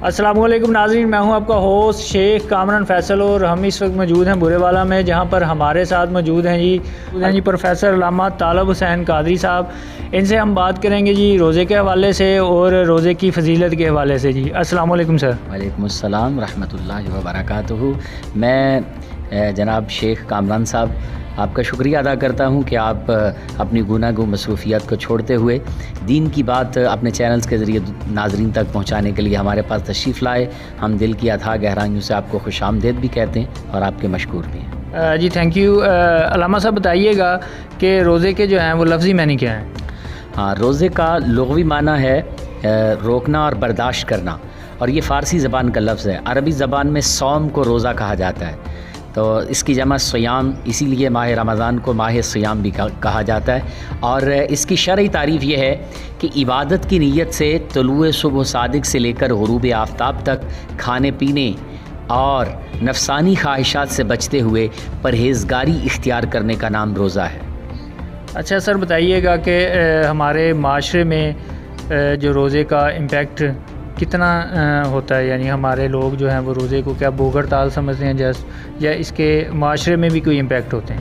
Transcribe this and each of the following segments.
السلام علیکم ناظرین، میں ہوں آپ کا ہوسٹ شیخ کامران فیصل اور ہم اس وقت موجود ہیں بورے والا میں، جہاں پر ہمارے ساتھ موجود ہیں جی پروفیسر علامہ طالب حسین قادری صاحب۔ ان سے ہم بات کریں گے جی روزے کے حوالے سے اور روزے کی فضیلت کے حوالے سے۔ جی السلام علیکم سر۔ وعلیکم السلام ورحمۃ اللہ وبرکاتہ۔ میں جناب شیخ کامران صاحب آپ کا شکریہ ادا کرتا ہوں کہ آپ اپنی گوناگو مصروفیات کو چھوڑتے ہوئے دین کی بات اپنے چینلز کے ذریعے ناظرین تک پہنچانے کے لیے ہمارے پاس تشریف لائے۔ ہم دل کی اتھاہ گہرائیوں سے آپ کو خوش آمدید بھی کہتے ہیں اور آپ کے مشکور بھی ہیں۔ جی تھینک یو۔ علامہ صاحب بتائیے گا کہ روزے کے جو ہیں وہ لفظی معنی کیا ہیں؟ ہاں، روزے کا لغوی معنی ہے روکنا اور برداشت کرنا، اور یہ فارسی زبان کا لفظ ہے۔ عربی زبان میں صوم کو روزہ کہا جاتا ہے، تو اس کی جمع سیام، اسی لیے ماہ رمضان کو ماہ سیام بھی کہا جاتا ہے۔ اور اس کی شرعی تعریف یہ ہے کہ عبادت کی نیت سے طلوع صبح صادق سے لے کر غروب آفتاب تک کھانے پینے اور نفسانی خواہشات سے بچتے ہوئے پرہیزگاری اختیار کرنے کا نام روزہ ہے۔ اچھا سر، بتائیے گا کہ ہمارے معاشرے میں جو روزے کا امپیکٹ کتنا ہوتا ہے، یعنی ہمارے لوگ جو ہیں وہ روزے کو کیا بوگر تال سمجھتے ہیں یا اس کے معاشرے میں بھی کوئی امپیکٹ ہوتے ہیں؟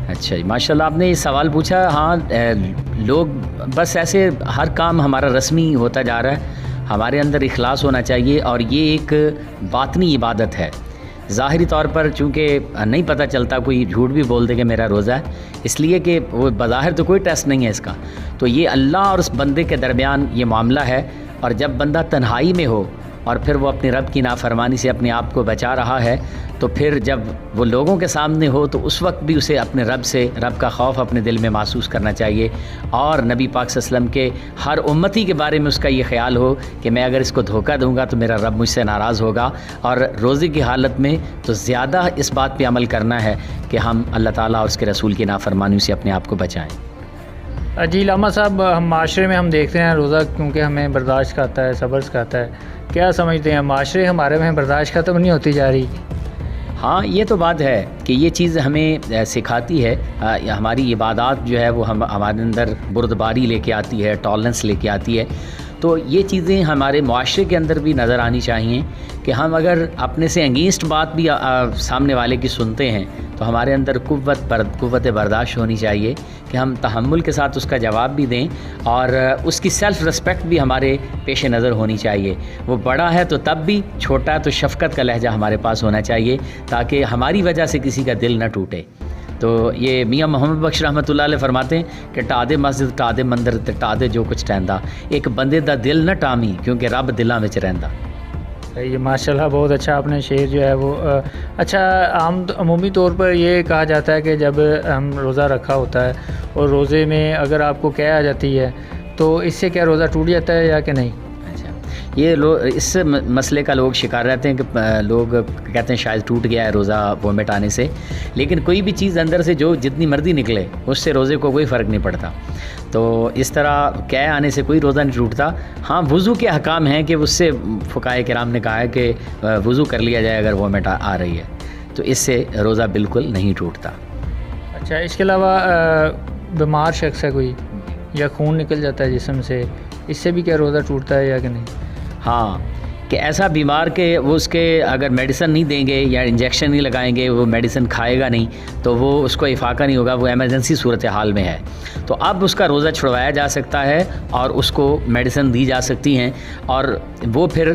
اچھا جی، ماشاء اللہ آپ نے یہ سوال پوچھا۔ ہاں، لوگ بس ایسے ہر کام ہمارا رسمی ہوتا جا رہا ہے، ہمارے اندر اخلاص ہونا چاہیے، اور یہ ایک باطنی عبادت ہے۔ ظاہری طور پر چونکہ نہیں پتہ چلتا، کوئی جھوٹ بھی بول دے کہ میرا روزہ ہے، اس لیے کہ وہ بظاہر تو کوئی ٹیسٹ نہیں ہے اس کا، تو یہ اللہ اور اس بندے کے درمیان یہ معاملہ ہے۔ اور جب بندہ تنہائی میں ہو اور پھر وہ اپنے رب کی نافرمانی سے اپنے آپ کو بچا رہا ہے، تو پھر جب وہ لوگوں کے سامنے ہو تو اس وقت بھی اسے اپنے رب کا خوف اپنے دل میں محسوس کرنا چاہیے، اور نبی پاک صلی اللہ علیہ وسلم کے ہر امتی کے بارے میں اس کا یہ خیال ہو کہ میں اگر اس کو دھوکہ دوں گا تو میرا رب مجھ سے ناراض ہوگا۔ اور روزے کی حالت میں تو زیادہ اس بات پہ عمل کرنا ہے کہ ہم اللہ تعالیٰ اور اس کے رسول کی نافرمانیوں سے اپنے آپ کو بچائیں۔ جی علامہ صاحب، ہم معاشرے میں ہم دیکھتے ہیں روزہ کیونکہ ہمیں برداشت سکھاتا ہے، صبر سکھاتا ہے، کیا سمجھتے ہیں معاشرے ہمارے میں برداشت ختم نہیں ہوتی جا رہی؟ ہاں، یہ تو بات ہے کہ یہ چیز ہمیں سکھاتی ہے، ہماری عبادات جو ہے وہ ہمارے اندر بردباری لے کے آتی ہے، ٹالرنس لے کے آتی ہے۔ تو یہ چیزیں ہمارے معاشرے کے اندر بھی نظر آنی چاہیے کہ ہم اگر اپنے سے انگینسٹ بات بھی سامنے والے کی سنتے ہیں تو ہمارے اندر قوت برداشت ہونی چاہیے کہ ہم تحمل کے ساتھ اس کا جواب بھی دیں، اور اس کی سیلف رسپیکٹ بھی ہمارے پیش نظر ہونی چاہیے۔ وہ بڑا ہے تو تب بھی، چھوٹا ہے تو شفقت کا لہجہ ہمارے پاس ہونا چاہیے، تاکہ ہماری وجہ سے کسی کا دل نہ ٹوٹے۔ تو یہ میاں محمد بخش رحمۃ اللہ علیہ فرماتے ہیں کہ ٹادے مسجد ٹادے مندر ٹادے جو کچھ ٹہندا، ایک بندے دا دل نہ ٹامی کیونکہ رب دلاں وچ رہندا۔ یہ ماشاء اللہ بہت اچھا آپ نے شعر جو ہے وہ اچھا عمومی طور پر یہ کہا جاتا ہے کہ جب ہم روزہ رکھا ہوتا ہے اور روزے میں اگر آپ کو کیا آ جاتی ہے تو اس سے کیا روزہ ٹوٹ جاتا ہے یا کہ نہیں؟ یہ اس مسئلے کا لوگ شکار رہتے ہیں کہ لوگ کہتے ہیں شاید ٹوٹ گیا ہے روزہ وومٹ آنے سے، لیکن کوئی بھی چیز اندر سے جو جتنی مرضی نکلے اس سے روزے کو کوئی فرق نہیں پڑتا۔ تو اس طرح قے آنے سے کوئی روزہ نہیں ٹوٹتا۔ ہاں، وضو کے احکام ہیں کہ اس سے فقہائے کرام نے کہا ہے کہ وضو کر لیا جائے اگر وومٹ آ رہی ہے، تو اس سے روزہ بالکل نہیں ٹوٹتا۔ اچھا، اس کے علاوہ بیمار شخص ہے کوئی یا خون نکل جاتا ہے جسم سے، اس سے بھی کیا روزہ ٹوٹتا ہے یا کہ نہیں؟ ہاں، کہ ایسا بیمار کہ وہ اس کے اگر میڈیسن نہیں دیں گے یا انجیکشن نہیں لگائیں گے، وہ میڈیسن کھائے گا نہیں تو وہ اس کو افاقہ نہیں ہوگا، وہ ایمرجنسی صورتحال میں ہے، تو اب اس کا روزہ چھڑوایا جا سکتا ہے اور اس کو میڈیسن دی جا سکتی ہیں، اور وہ پھر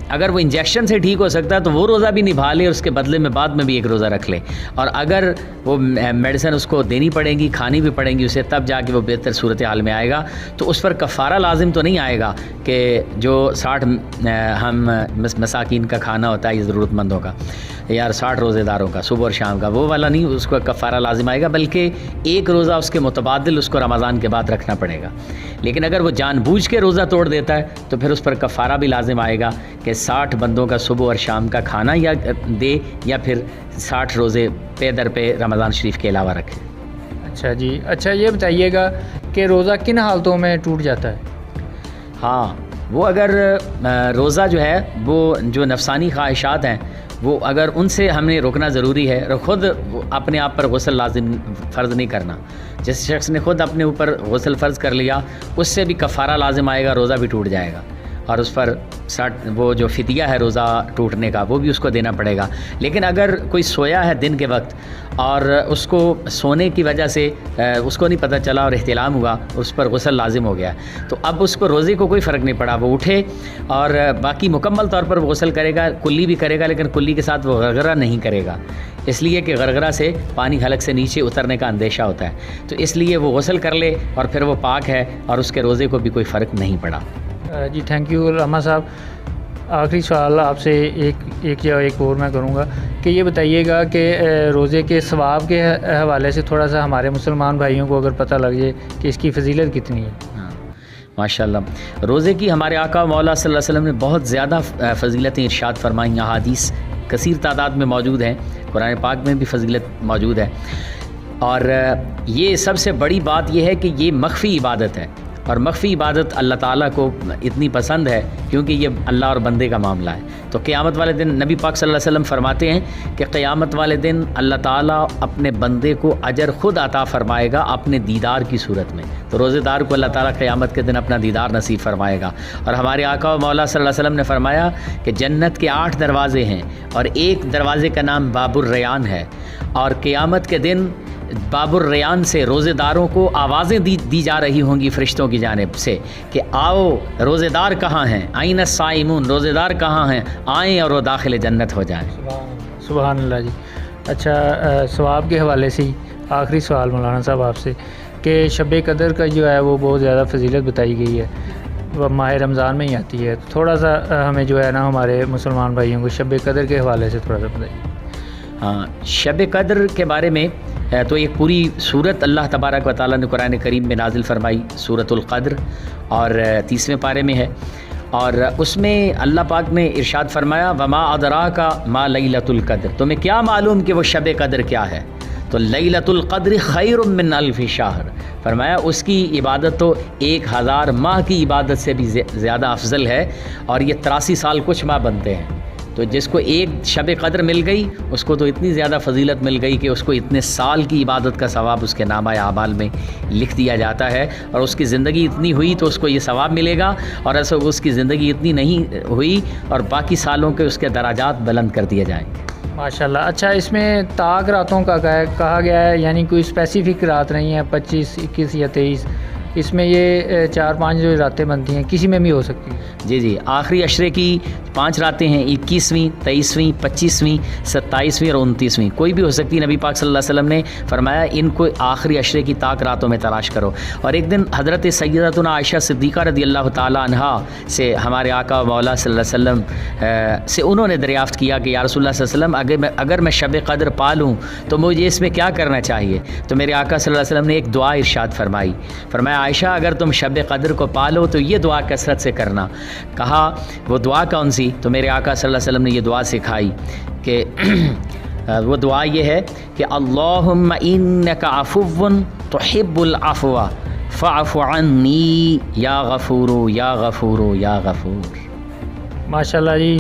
اگر وہ انجیکشن سے ٹھیک ہو سکتا ہے تو وہ روزہ بھی نبھا لے، اور اس کے بدلے میں بعد میں بھی ایک روزہ رکھ لے، اور اگر وہ میڈیسن اس کو دینی پڑے گی، کھانی بھی پڑیں گی اسے، تب جا کے وہ بہتر صورتحال میں آئے گا، تو اس پر کفارہ لازم تو نہیں آئے گا کہ جو 60 ہم مساکین کا کھانا ہوتا ہے یہ ضرورت مندوں کا، یا 60 روزے داروں کا صبح اور شام کا، وہ والا نہیں، اس کو کفارہ لازم آئے گا، بلکہ ایک روزہ اس کے متبادل اس کو رمضان کے بعد رکھنا پڑے گا۔ لیکن اگر وہ جان بوجھ کے روزہ توڑ دیتا ہے تو پھر اس پر کفارہ بھی لازم آئے گا کہ 60 بندوں کا صبح اور شام کا کھانا یا دے، یا پھر 60 روزے پے در پہ رمضان شریف کے علاوہ رکھے۔ اچھا جی، اچھا یہ بتائیے گا کہ روزہ کن حالتوں میں ٹوٹ جاتا ہے؟ ہاں، وہ اگر روزہ جو ہے وہ جو نفسانی خواہشات ہیں وہ اگر ان سے ہم نے روکنا ضروری ہے، اور خود اپنے آپ پر غسل لازم فرض نہیں کرنا، جس شخص نے خود اپنے اوپر غسل فرض کر لیا اس سے بھی کفارہ لازم آئے گا، روزہ بھی ٹوٹ جائے گا۔ اور اس پر وہ جو فدیہ ہے روزہ ٹوٹنے کا وہ بھی اس کو دینا پڑے گا. لیکن اگر کوئی سویا ہے دن کے وقت اور اس کو سونے کی وجہ سے اس کو نہیں پتہ چلا اور احتلام ہوا, اس پر غسل لازم ہو گیا, تو اب اس کو روزے کو کوئی فرق نہیں پڑا, وہ اٹھے اور باقی مکمل طور پر وہ غسل کرے گا, کلی بھی کرے گا, لیکن کلی کے ساتھ وہ غرغرہ نہیں کرے گا, اس لیے کہ غرغرہ سے پانی حلق سے نیچے اترنے کا اندیشہ ہوتا ہے, تو اس لیے وہ غسل کر لے اور پھر وہ پاک ہے اور اس کے روزے کو بھی کوئی فرق نہیں پڑا. جی تھینک یو علامہ صاحب. آخری سوال آپ سے ایک اور میں کروں گا کہ یہ بتائیے گا کہ روزے کے ثواب کے حوالے سے تھوڑا سا ہمارے مسلمان بھائیوں کو اگر پتہ لگ جائے کہ اس کی فضیلت کتنی ہے. ماشاء اللہ, روزے کی ہمارے آقا مولا صلی اللہ علیہ وسلم نے بہت زیادہ فضیلتیں ارشاد فرمائیں, احادیث کثیر تعداد میں موجود ہیں, قرآن پاک میں بھی فضیلت موجود ہے, اور یہ سب سے بڑی بات یہ ہے کہ یہ مخفی عبادت ہے, اور مخفی عبادت اللہ تعالیٰ کو اتنی پسند ہے کیونکہ یہ اللہ اور بندے کا معاملہ ہے. تو قیامت والے دن نبی پاک صلی اللہ علیہ وسلم فرماتے ہیں کہ قیامت والے دن اللہ تعالیٰ اپنے بندے کو اجر خود عطا فرمائے گا اپنے دیدار کی صورت میں. تو روزے دار کو اللہ تعالیٰ قیامت کے دن اپنا دیدار نصیب فرمائے گا. اور ہمارے آقا و مولا صلی اللہ علیہ وسلم نے فرمایا کہ جنت کے 8 دروازے ہیں اور ایک دروازے کا نام باب الریان ہے, اور قیامت کے دن باب الریان سے روزے داروں کو آوازیں دی جا رہی ہوں گی فرشتوں کی جانب سے کہ آؤ روزے دار کہاں ہیں, آئین الصائمون, روزے دار کہاں ہیں, آئیں اور وہ داخل جنت ہو جائیں. سبحان اللہ جی. اچھا, ثواب کے حوالے سے ہی آخری سوال مولانا صاحب آپ سے کہ شب قدر کا جو ہے وہ بہت زیادہ فضیلت بتائی گئی ہے, وہ ماہ رمضان میں ہی آتی ہے, تھوڑا سا ہمیں جو ہے نا ہمارے مسلمان بھائیوں کو شب قدر کے حوالے سے تھوڑا سا بتائیے. ہاں, شب قدر کے بارے میں تو ایک پوری سورت اللہ تبارک و تعالیٰ نے قرآن کریم میں نازل فرمائی, سورۃ القدر, اور 30ویں پارے میں ہے, اور اس میں اللہ پاک نے ارشاد فرمایا وما ادراک ما لیلۃ القدر, تمہیں کیا معلوم کہ وہ شب قدر کیا ہے. تو لیلۃ القدر خیر من الف شہر, فرمایا اس کی عبادت تو 1000 ماہ کی عبادت سے بھی زیادہ افضل ہے, اور یہ 83 سال کچھ ماہ بنتے ہیں. تو جس کو ایک شب قدر مل گئی اس کو تو اتنی زیادہ فضیلت مل گئی کہ اس کو اتنے سال کی عبادت کا ثواب اس کے نامہ اعمال میں لکھ دیا جاتا ہے, اور اس کی زندگی اتنی ہوئی تو اس کو یہ ثواب ملے گا, اور ایسا اس کی زندگی اتنی نہیں ہوئی اور باقی سالوں کے اس کے درجات بلند کر دیے جائیں گے. ماشاء اللہ. اچھا, اس میں طاق راتوں کا کہا گیا ہے, یعنی کوئی اسپیسیفک رات نہیں ہے 25, 21 یا 23, اس میں یہ 4-5 جو راتیں بنتی ہیں کسی میں بھی ہو سکتی ہیں. جی, آخری عشرے کی 5 راتیں ہیں, 21ویں, 23ویں, 25ویں, 27ویں اور 29ویں, کوئی بھی ہو سکتی ہے. نبی پاک صلی اللہ علیہ وسلم نے فرمایا ان کو آخری عشرے کی طاق راتوں میں تلاش کرو. اور ایک دن حضرت سیدتنا عائشہ صدیقہ رضی اللہ تعالیٰ عنہا سے ہمارے آقا و مولا صلی اللہ علیہ وسلم سے انہوں نے دریافت کیا کہ یا رسول اللہ صلی اللہ علیہ وسلم اگر میں شب قدر پالوں تو مجھے اس میں کیا کرنا چاہیے. تو میرے آقا صلی اللہ علیہ وسلم نے ایک دعا ارشاد فرمایا عائشہ اگر تم شب قدر کو پالو تو یہ دعا کثرت سے کرنا. کہا وہ دعا کون سی؟ تو میرے آقا صلی اللہ علیہ وسلم نے یہ دعا سکھائی کہ وہ دعا یہ ہے کہ اللہم انک عفو تحب العفو فاعف عنی یا غفور یا غفور یا غفور. ماشاءاللہ جی,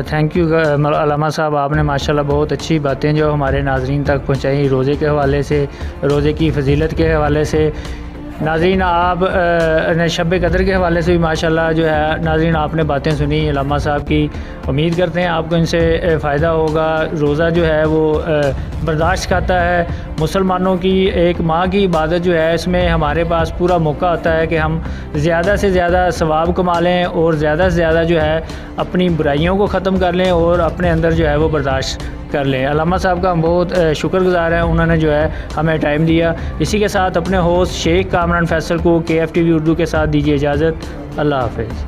تھینک یو علامہ صاحب, آپ نے ماشاءاللہ بہت اچھی باتیں جو ہمارے ناظرین تک پہنچائی روزے کے حوالے سے, روزے کی فضیلت کے حوالے سے. ناظرین آپ نے شب قدر کے حوالے سے بھی ماشاءاللہ جو ہے ناظرین آپ نے باتیں سنی علامہ صاحب کی, امید کرتے ہیں آپ کو ان سے فائدہ ہوگا. روزہ جو ہے وہ برداشت کرتا ہے, مسلمانوں کی ایک ماہ کی عبادت جو ہے اس میں ہمارے پاس پورا موقع ہوتا ہے کہ ہم زیادہ سے زیادہ ثواب کما لیں اور زیادہ سے زیادہ جو ہے اپنی برائیوں کو ختم کر لیں اور اپنے اندر جو ہے وہ برداشت کر لیں. علامہ صاحب کا ہم بہت شکر گزار ہیں, انہوں نے جو ہے ہمیں ٹائم دیا. اسی کے ساتھ اپنے ہوسٹ شیخ کامران فیصل کو KFTV اردو کے ساتھ دیجیے اجازت. اللہ حافظ.